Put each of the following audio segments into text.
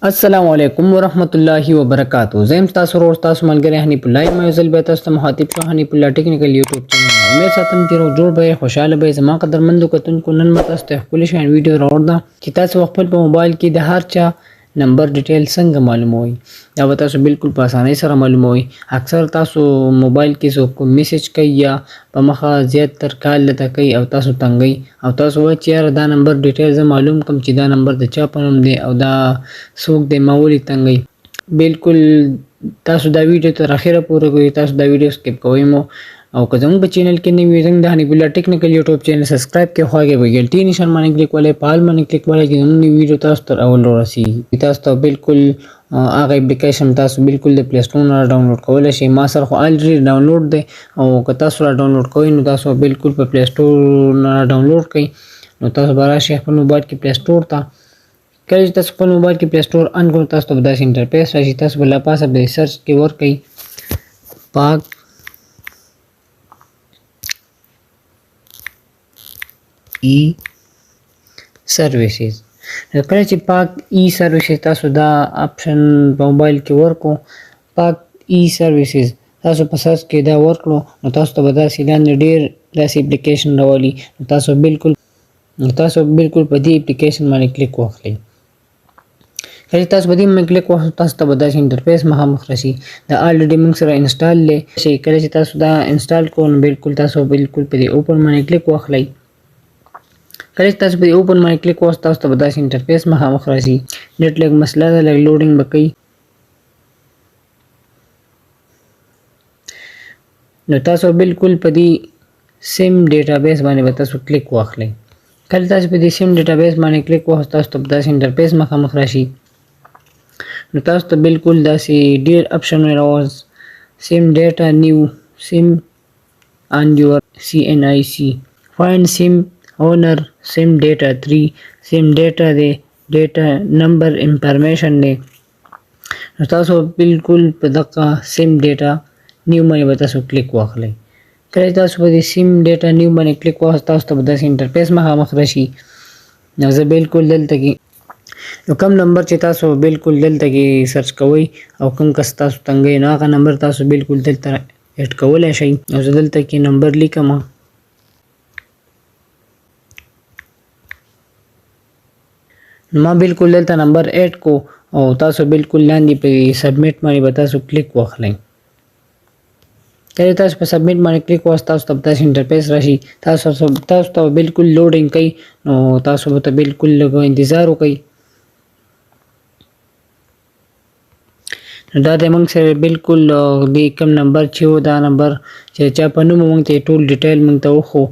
السلام علیکم ورحمت الله وبرکاتہ. زم تاسو ورو تاسو ملګری حنیف الله یم. یو ځل بیا تاسو ته مخاطب شو حنیف الله ټیکنیکل یوټیوب چینل. امید ساتم چې روغ جوړ به خوشاله به. زما قدرمنو کتونکو نن مې تاسو ته خپل شان ویډیو راوړم چې تاسو خپل په موبایل کې د هر چا نمبر ډیټیل څنګه معلوموي. دا به تاسو بالکل په اسانۍ سره معلوموي. اکثر تاسو موبایل کې څوک میسج کوي یا په مخه زیات تر کال لته کوي او تاسو تنګي او تاسو وایي چې یار دا نمبر ډیټیل زه معلوم کوم چې دا نمبر د چا په نوم دی او دا څوک دی ما ولې تنګي. بالکل تاسو دا ویډیو تر اخره پورې ګورئ. تاسو دا ویډیو سکپ کوئ مو او که زموږ په چینل کې نوی یې زموږ د حنیف الله ټیکنیکل یوټیوب چینل سبسکرایب کې خواږه به ګل ټی نشان باندې کلیک ولې پال باندې کلیک ولې چې زموږ نوی ویډیو تاسو تر اول ورسیږي. تاسو ته بالکل هغه اپلیکیشن تاسو بالکل د پلی سټور نه ډاونلوډ کولای شئ. ما سره خو الریډي ډاونلوډ دی او که تاسو را ډاونلوډ کوئ نو تاسو بالکل په پلی سټور نه ډاونلوډ کړئ نو تاسو به راشئ خپل موبایل کې پلی سټور ته. کله چې تاسو خپل موبایل کې پلی سټور ان کړئ تاسو ته به داسې انټرفیس راشي. تاسو به لا پاسه به سرچ کې ورکړئ پاک ای سرویسز. کله چې پاک ای سرویسز تاسو دا آپشن په موبایل کې ورکو پاک ای سرویسز تاسو په سرچ کې دا ورکړو نو تاسو ته به داسې لاندې ډېر داسې اپلیکیشن راولي نو تاسو بالکل په دې اپلیکیشن باندې کلیک واخلئ. کله تاسو په دې باندې کلیک واخلئ تاسو ته به داسې انټرفیس مخامخ راشي. دا الریډي موږ سره انسټال دی. کله چې تاسو دا انسټال کړئ نو بالکل تاسو په دې اوپن باندې کلیک واخلئ. کله چې تاسو په دې اوپن باندې کلیک وکړئ تاسو ته به داسې انټرفیس مخامخ راشي. نیټ لږ مسله ده لږ لوډینګ به کوي نو تاسو بالکل په دې سیم ډیټابیس باندې به تاسو کلیک واخلئ. کله تاسو په دې سیم ډیټابیس باندې کلیک وکړئ تاسو ته به داسې انټرفیس مخامخ راشي نو تاسو ته بالکل داسې ډېر اپشنونه راوځي. سیم ډیټا نیو سیم on your CNIC find SIM owner SIM data 3 SIM data دی data number information دی نو تاسو بالکل په دغه SIM data نیو باندې به تاسو کلیک واخلئ. کله تاسو په دې SIM data نیو باندې کلیک واخلئ تاسو ته به داسې انټرفیس مخامخ راشي. نو زه بالکل دلته کې یو کم نمبر چې تاسو بالکل دلته کې سرچ کوئ او کوم کس تاسو تنګي نو هغه نمبر تاسو بالکل دلته اډ کولای شئ. او زه دلته کې نمبر لیکم ما بالکل دلته نمبر اډ کو او تاسو بالکل لاندې په سبمیټ باندې به تاسو کلیک واخلئ. کله تاسو په سبمیټ باندې کلیک وکړئ تاسو ته داسې انټرفیس راشي. تاسو ته بالکل لوډینګ کوي نو تاسو به بالکل لږ انتظار وکړئ. دا د موږ سره بالکل د کوم نمبر چې و دا نمبر چې چا په نوم موږ ته ټول ډیټیل موږ ته وخو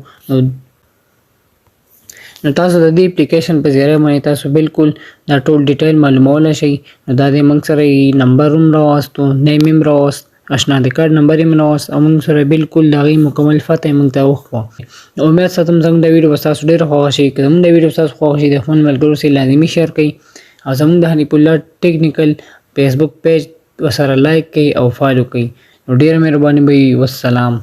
نو تاسو د دې اپلیکیشن په ذریعه باندې تاسو بالکل دا ټول ډیټیل معلومولای شئ. نو دا د موږ سره نمبر هم راوستو نیم هم راوست اشنا د کارت نمبر هم راوست او موږ سره بالکل د هغې مکمل فتح موږ ته وخوه. امید ساتم زموږ د ویډیو به ستاسو ډېره خوښه شي. که زموږ د ویډیو ستاسو خوښه شي د خپلو ملګرو سره لازمي شیر کړئ او زموږ د حنیف الله ټیکنیکل فیسبوک پیج ورسره لایک کړئ او فالو کړئ. نو ډېره مهرباني به وي. والسلام.